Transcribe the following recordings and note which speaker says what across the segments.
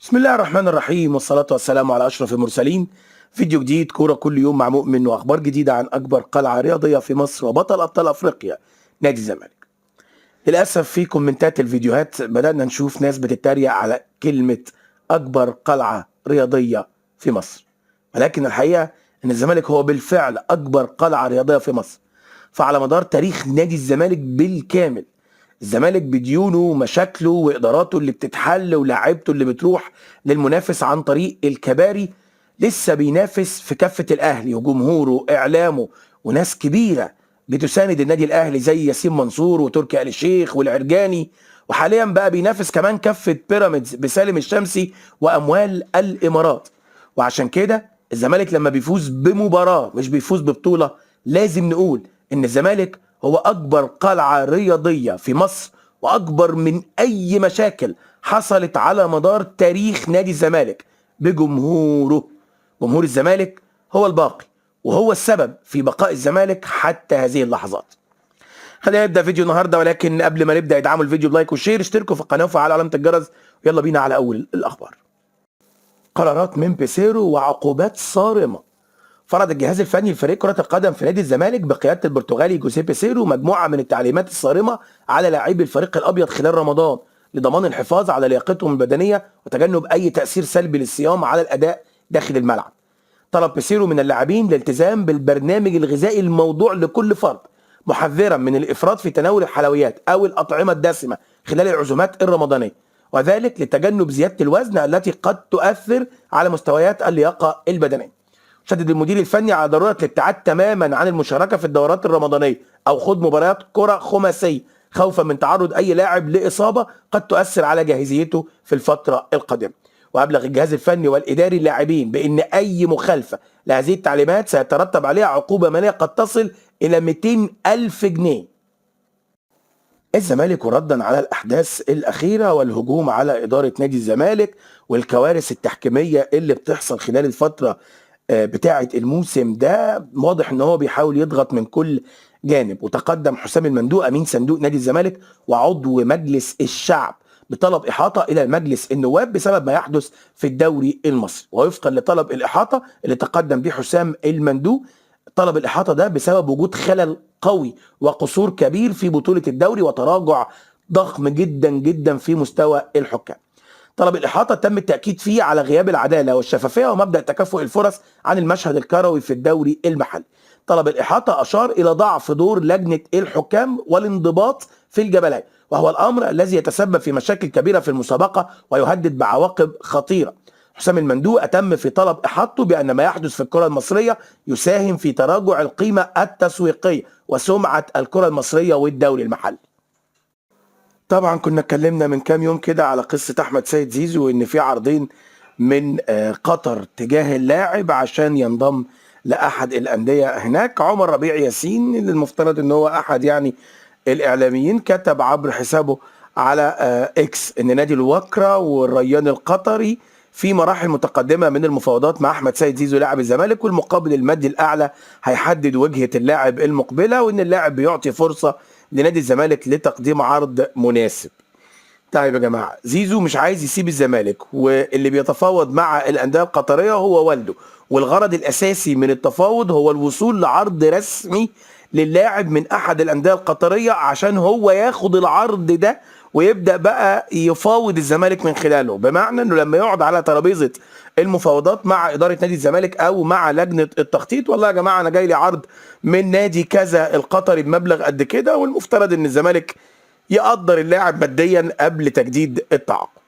Speaker 1: بسم الله الرحمن الرحيم والصلاة والسلام على أشرف المرسلين. فيديو جديد كورة كل يوم مع مؤمن وأخبار جديدة عن أكبر قلعة رياضية في مصر وبطل أبطال أفريقيا نادي الزمالك. للأسف في كومنتات الفيديوهات بدأنا نشوف ناس بتتريق على كلمة أكبر قلعة رياضية في مصر، ولكن الحقيقة أن الزمالك هو بالفعل أكبر قلعة رياضية في مصر. فعلى مدار تاريخ نادي الزمالك بالكامل، الزمالك بديونه ومشاكله واداراته اللي بتتحل ولاعيبته اللي بتروح للمنافس عن طريق الكباري لسه بينافس في كفه الاهلي وجمهوره واعلامه وناس كبيره بتساند النادي الاهلي زي ياسين منصور وتركي آل الشيخ والعرجاني، وحاليا بقى بينافس كمان كفه بيراميدز بسالم الشمسي واموال الامارات. وعشان كده الزمالك لما بيفوز بمباراه مش بيفوز ببطوله، لازم نقول ان الزمالك هو أكبر قلعة رياضية في مصر وأكبر من أي مشاكل حصلت على مدار تاريخ نادي الزمالك بجمهوره. جمهور الزمالك هو الباقي وهو السبب في بقاء الزمالك حتى هذه اللحظات. خلينا نبدأ فيديو النهاردة، ولكن قبل ما نبدأ ادعموا الفيديو بلايك وشير، اشتركوا في القناة وفعلوا علامة الجرس، ويلا بينا على أول الأخبار. قرارات من بيسيرو وعقوبات صارمة. فرض الجهاز الفني لفريق كرة القدم في نادي الزمالك بقيادة البرتغالي جوزيه بيسيرو مجموعة من التعليمات الصارمة على لاعبي الفريق الأبيض خلال رمضان لضمان الحفاظ على لياقتهم البدنية وتجنب أي تأثير سلبي للصيام على الأداء داخل الملعب. طلب بيسيرو من اللاعبين الالتزام بالبرنامج الغذائي الموضوع لكل فرد، محذرا من الإفراط في تناول الحلويات أو الأطعمة الدسمة خلال العزومات الرمضانية، وذلك لتجنب زيادة الوزن التي قد تؤثر على مستويات اللياقة البدنية. شدد المدير الفني على ضروره الابتعاد تماما عن المشاركه في الدورات الرمضانيه او خوض مباريات كره خماسيه خوفا من تعرض اي لاعب لاصابه قد تؤثر على جاهزيته في الفتره القادمه. وابلغ الجهاز الفني والاداري اللاعبين بان اي مخالفه لهذه التعليمات سيترتب عليها عقوبه ماليه قد تصل الى 200 الف جنيه. الزمالك ردا على الاحداث الاخيره والهجوم على اداره نادي الزمالك والكوارث التحكيميه اللي بتحصل خلال الفتره بتاعة الموسم ده، واضح ان هو بيحاول يضغط من كل جانب. وتقدم حسام المندوق امين صندوق نادي الزمالك وعضو مجلس الشعب بطلب احاطه الى مجلس النواب بسبب ما يحدث في الدوري المصري. ووفقا لطلب الاحاطه اللي تقدم به حسام المندوق، طلب الاحاطه ده بسبب وجود خلل قوي وقصور كبير في بطوله الدوري وتراجع ضخم جدا جدا في مستوى الحكام. طلب الإحاطة تم التأكيد فيه على غياب العدالة والشفافية ومبدأ تكافؤ الفرص عن المشهد الكروي في الدوري المحلي. طلب الإحاطة أشار إلى ضعف دور لجنة الحكام والانضباط في الجبلية، وهو الأمر الذي يتسبب في مشاكل كبيرة في المسابقة ويهدد بعواقب خطيرة. حسام المندوق أتم في طلب إحاطته بأن ما يحدث في الكرة المصرية يساهم في تراجع القيمة التسويقية وسمعة الكرة المصرية والدوري المحلي. طبعا كنا اتكلمنا من كام يوم كده على قصة أحمد سيد زيزو وإن في عرضين من قطر تجاه اللاعب عشان ينضم لأحد الأندية هناك. عمر ربيع ياسين اللي المفترض إن هو أحد يعني الإعلاميين كتب عبر حسابه على إكس إن نادي الوكرة والريان القطري في مراحل متقدمة من المفاوضات مع أحمد سيد زيزو لاعب الزمالك، والمقابل المادي الأعلى هيحدد وجهة اللاعب المقبلة، وإن اللاعب بيعطي فرصة لنادي الزمالك لتقديم عرض مناسب. طيب يا جماعه، زيزو مش عايز يسيب الزمالك، واللي بيتفاوض مع الانديه القطريه هو والده، والغرض الاساسي من التفاوض هو الوصول لعرض رسمي للاعب من احد الانديه القطريه عشان هو ياخد العرض ده ويبدا بقى يفاوض الزمالك من خلاله. بمعنى انه لما يقعد على ترابيزه المفاوضات مع اداره نادي الزمالك او مع لجنه التخطيط، والله يا جماعه انا جاي لي عرض من نادي كذا القطري بمبلغ قد كده، والمفترض ان الزمالك يقدر اللاعب ماديا قبل تجديد التعاقد.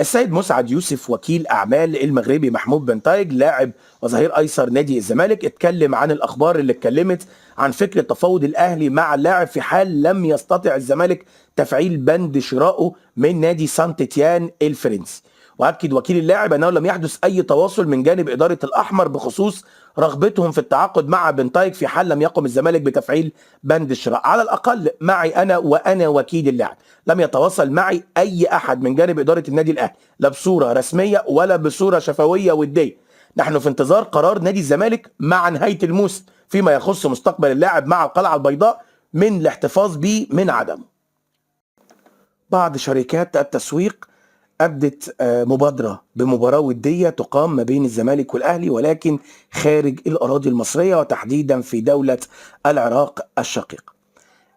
Speaker 1: السيد مسعد يوسف وكيل اعمال المغربي محمود بنتايج لاعب وظهير ايسر نادي الزمالك اتكلم عن الاخبار اللي اتكلمت عن فكره تفاوض الاهلي مع اللاعب في حال لم يستطع الزمالك تفعيل بند شرائه من نادي سانت تيان الفرنسي. واكد وكيل اللاعب انه لم يحدث اي تواصل من جانب اداره الاحمر بخصوص رغبتهم في التعاقد مع بنتايج في حال لم يقم الزمالك بتفعيل بند الشراء. على الاقل معي انا وانا وكيل اللاعب، لم يتواصل معي اي احد من جانب اداره النادي الاهلي لا بصوره رسميه ولا بصوره شفويه وديه. نحن في انتظار قرار نادي الزمالك مع نهايه الموسم فيما يخص مستقبل اللاعب مع القلعه البيضاء من الاحتفاظ به من عدمه. بعض شركات التسويق أبدت مبادرة بمباراة ودية تقام ما بين الزمالك والأهلي، ولكن خارج الأراضي المصرية وتحديدا في دولة العراق الشقيق.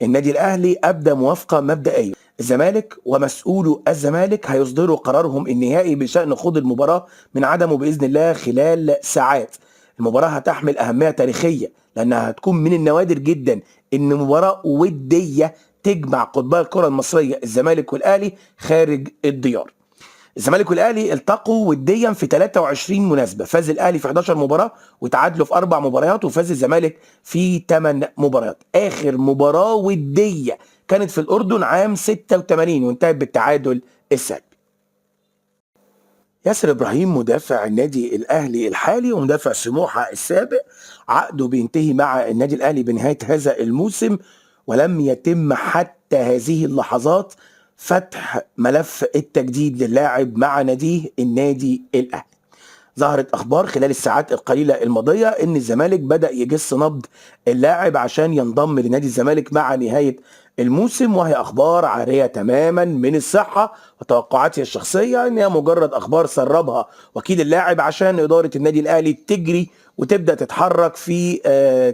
Speaker 1: النادي الأهلي أبدى موافقة مبدئية، الزمالك ومسؤولو الزمالك هيصدروا قرارهم النهائي بشأن خوض المباراة من عدمه بإذن الله خلال ساعات. المباراة هتحمل أهمية تاريخية لأنها هتكون من النوادر جدا إن مباراة ودية تجمع قطبي الكرة المصرية الزمالك والأهلي خارج الديار. الزمالك والاهلي التقوا وديا في 23 مناسبه، فاز الاهلي في 11 مباراه وتعادلوا في 4 مباريات، وفاز الزمالك في 8 مباريات. اخر مباراه وديه كانت في الاردن عام 86 وانتهت بالتعادل السلبي. ياسر ابراهيم مدافع النادي الاهلي الحالي ومدافع سموحه السابق عقده بينتهي مع النادي الاهلي بنهايه هذا الموسم، ولم يتم حتى هذه اللحظات فتح ملف التجديد للاعب مع ناديه النادي الاهلي. ظهرت اخبار خلال الساعات القليله الماضيه ان الزمالك بدا يجس نبض اللاعب عشان ينضم لنادي الزمالك مع نهايه الموسم، وهي اخبار عاريه تماما من الصحه، وتوقعاتي الشخصيه ان هي مجرد اخبار سربها وكيل اللاعب عشان اداره النادي الاهلي تجري وتبدا تتحرك في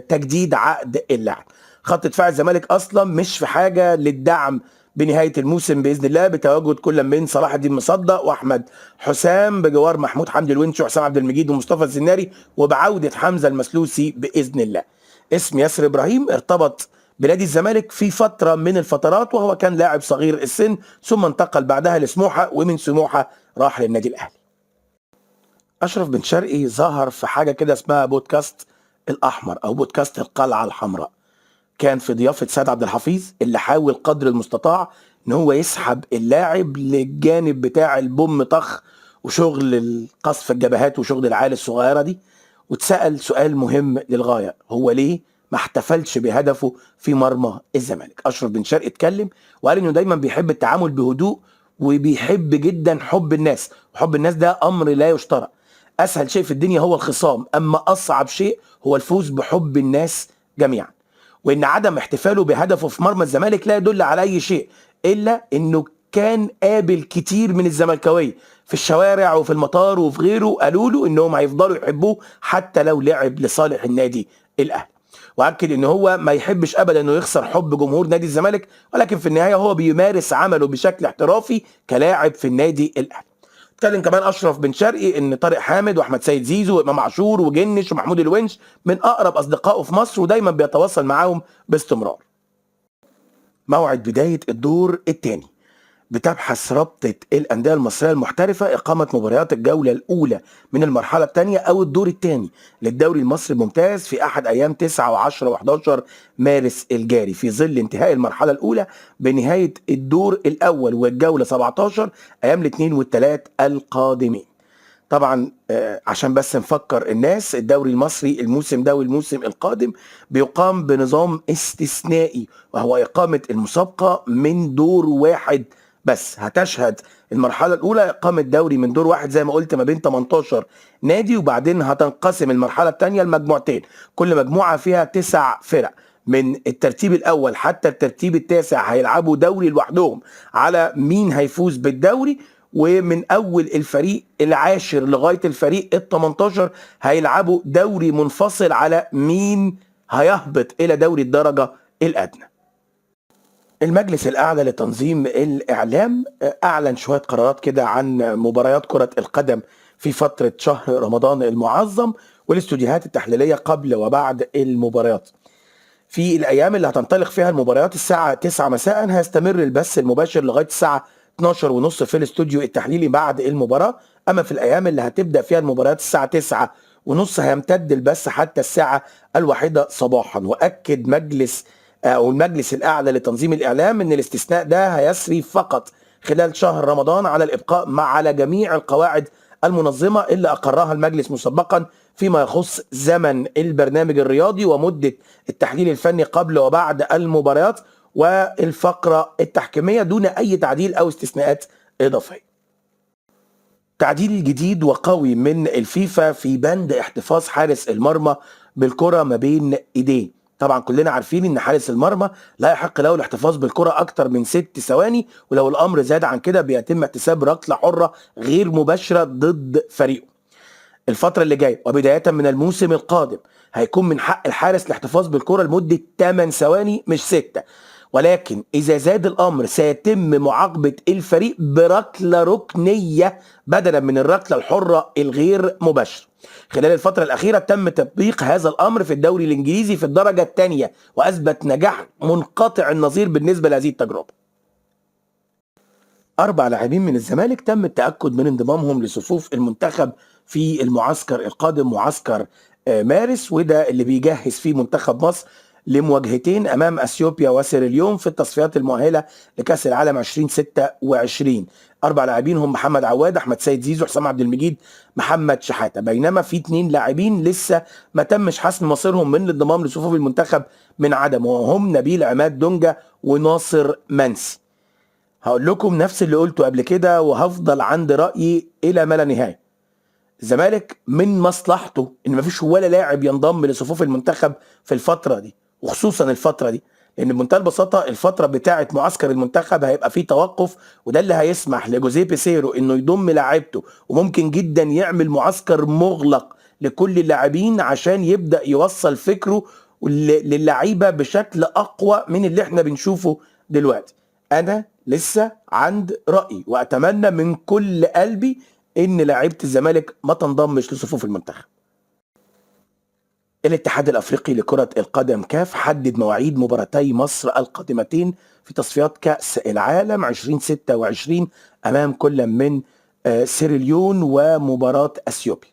Speaker 1: تجديد عقد اللاعب. خط دفاع الزمالك اصلا مش في حاجه للدعم بنهايه الموسم باذن الله، بتواجد كل من صلاح الدين مصدق واحمد حسام بجوار محمود حمدي الونش وحسام عبد المجيد ومصطفى الزناري، وبعوده حمزه المسلوسي باذن الله. اسم ياسر ابراهيم ارتبط بنادي الزمالك في فتره من الفترات، وهو كان لاعب صغير السن ثم انتقل بعدها لسموحه، ومن سموحه راح للنادي الاهلي. اشرف بن شرقي ظهر في حاجه كده اسمها بودكاست الاحمر او بودكاست القلعه الحمراء، كان في ضيافه سيد عبد الحفيظ اللي حاول قدر المستطاع ان هو يسحب اللاعب للجانب بتاع البوم طخ وشغل القصف الجبهات وشغل العيال الصغيره دي، واتسال سؤال مهم للغايه: هو ليه ما احتفلش بهدفه في مرمى الزمالك؟ اشرف بن شرقي اتكلم وقال انه دايما بيحب التعامل بهدوء وبيحب جدا حب الناس، وحب الناس ده امر لا يشترى. اسهل شيء في الدنيا هو الخصام، اما اصعب شيء هو الفوز بحب الناس جميعا. وان عدم احتفاله بهدفه في مرمى الزمالك لا يدل على اي شيء الا انه كان قابل كتير من الزملكاويه في الشوارع وفي المطار وفي غيره قالوا له انهم هيفضلوا يحبوه حتى لو لعب لصالح النادي الاهلي. واكد ان هو ما يحبش ابدا انه يخسر حب جمهور نادي الزمالك، ولكن في النهايه هو بيمارس عمله بشكل احترافي كلاعب في النادي الاهلي. اتكلم كمان اشرف بن شرقي ان طارق حامد واحمد سيد زيزو وامام عاشور وجنش ومحمود الونش من اقرب اصدقائه في مصر ودايما بيتواصل معاهم باستمرار. موعد بدايه الدور الثاني. بتبحث رابطة الأندية المصرية المحترفة إقامة مباريات الجولة الأولى من المرحلة الثانية أو الدور الثاني للدوري المصري الممتاز في أحد أيام 9 و10 و11 مارس الجاري، في ظل انتهاء المرحلة الأولى بنهاية الدور الأول والجولة 17 أيام الاثنين والثلاث القادمين. طبعا عشان بس نفكر الناس، الدوري المصري الموسم ده والموسم القادم بيقام بنظام استثنائي، وهو إقامة المسابقة من دور واحد بس. هتشهد المرحلة الأولى إقامة دوري من دور واحد زي ما قلت ما بين 18 نادي، وبعدين هتنقسم المرحلة الثانية لمجموعتين، كل مجموعة فيها 9 فرق. من الترتيب الأول حتى الترتيب التاسع هيلعبوا دوري لوحدهم على مين هيفوز بالدوري، ومن أول الفريق العاشر لغاية الفريق ال18 هيلعبوا دوري منفصل على مين هيهبط إلى دوري الدرجة الأدنى. المجلس الأعلى لتنظيم الإعلام أعلن شوية قرارات كده عن مباريات كرة القدم في فترة شهر رمضان المعظم والاستوديوهات التحليلية قبل وبعد المباريات. في الأيام اللي هتنطلق فيها المباريات الساعة 9 مساء هيستمر البث المباشر لغاية الساعة 12:30 في الاستوديو التحليلي بعد المباراة. أما في الأيام اللي هتبدأ فيها المباريات الساعة 9:30 هيمتد البث حتى الساعة 1 صباحا. وأكد المجلس الأعلى لتنظيم الإعلام أن الاستثناء ده هيسري فقط خلال شهر رمضان على الإبقاء على جميع القواعد المنظمة اللي أقرها المجلس مسبقا فيما يخص زمن البرنامج الرياضي ومدة التحليل الفني قبل وبعد المباريات والفقرة التحكيمية دون أي تعديل أو استثناءات إضافية. تعديل جديد وقوي من الفيفا في بند احتفاظ حارس المرمى بالكرة ما بين إيديه. طبعا كلنا عارفين ان حارس المرمى لا يحق له الاحتفاظ بالكرة اكتر من 6 ثواني، ولو الامر زاد عن كده بيتم احتساب ركلة حرة غير مباشرة ضد فريقه. الفترة اللي جاية وبداية من الموسم القادم هيكون من حق الحارس الاحتفاظ بالكرة لمدة 8 ثواني مش 6، ولكن إذا زاد الأمر سيتم معاقبة الفريق بركلة ركنية بدلا من الركلة الحرة الغير مباشرة. خلال الفترة الأخيرة تم تطبيق هذا الأمر في الدوري الإنجليزي في الدرجة الثانية، وأثبت نجاح منقطع النظير بالنسبة لهذه التجربة. 4 لاعبين من الزمالك تم التأكد من انضمامهم لصفوف المنتخب في المعسكر القادم، معسكر مارس، وده اللي بيجهز فيه منتخب مصر لمواجهتين أمام أثيوبيا وسيراليون في التصفيات المؤهلة لكأس العالم 2026. 4 لاعبين هم محمد عواد، أحمد سيد زيزو، حسام عبد المجيد، محمد شحاتة، بينما في 2 لاعبين لسه ما تمش حسم مصيرهم من الانضمام لصفوف المنتخب من عدم، وهم نبيل عماد دونجا وناصر منسي. هقول لكم نفس اللي قلته قبل كده وهفضل عند رأيي إلى ما لا نهاية. الزمالك من مصلحته ان مفيش ولا لاعب ينضم لصفوف المنتخب في الفترة دي، وخصوصا الفترة دي، لان بمنتهى البساطة الفترة بتاعة معسكر المنتخب هيبقى فيه توقف، وده اللي هيسمح لجوزيه بيسيرو انه يضم لاعيبته، وممكن جدا يعمل معسكر مغلق لكل اللاعبين عشان يبدأ يوصل فكره للعيبة بشكل اقوى من اللي احنا بنشوفه دلوقتي. انا لسه عند رأيي واتمنى من كل قلبي ان لاعيبه الزمالك ما تنضمش لصفوف المنتخب. الاتحاد الافريقي لكره القدم كاف حدد مواعيد مباراتي مصر القادمتين في تصفيات كاس العالم 2026 امام كل من سيراليون ومباراه اثيوبيا.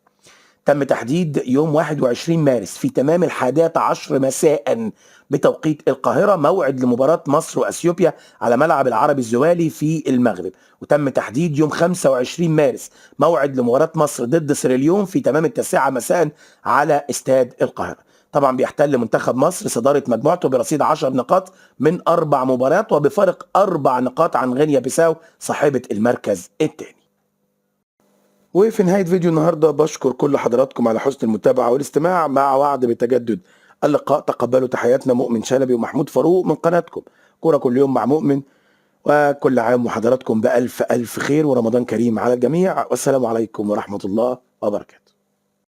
Speaker 1: تم تحديد يوم 21 مارس في تمام 11 مساء بتوقيت القاهرة موعد لمباراة مصر وأثيوبيا على ملعب العربي الزوالي في المغرب، وتم تحديد يوم 25 مارس موعد لمباراة مصر ضد سيراليون في تمام 9 مساء على استاد القاهرة. طبعا بيحتل منتخب مصر صدارة مجموعته برصيد 10 نقاط من 4 مباريات وبفارق 4 نقاط عن غينيا بيساو صاحبة المركز الثاني. وفي نهاية فيديو النهاردة بشكر كل حضراتكم على حسن المتابعة والاستماع، مع وعد بتجدد اللقاء. تقبلوا تحياتنا مؤمن شلبي ومحمود فاروق من قناتكم كورة كل يوم مع مؤمن، وكل عام وحضراتكم بألف ألف خير ورمضان كريم على الجميع، والسلام عليكم ورحمة الله وبركاته.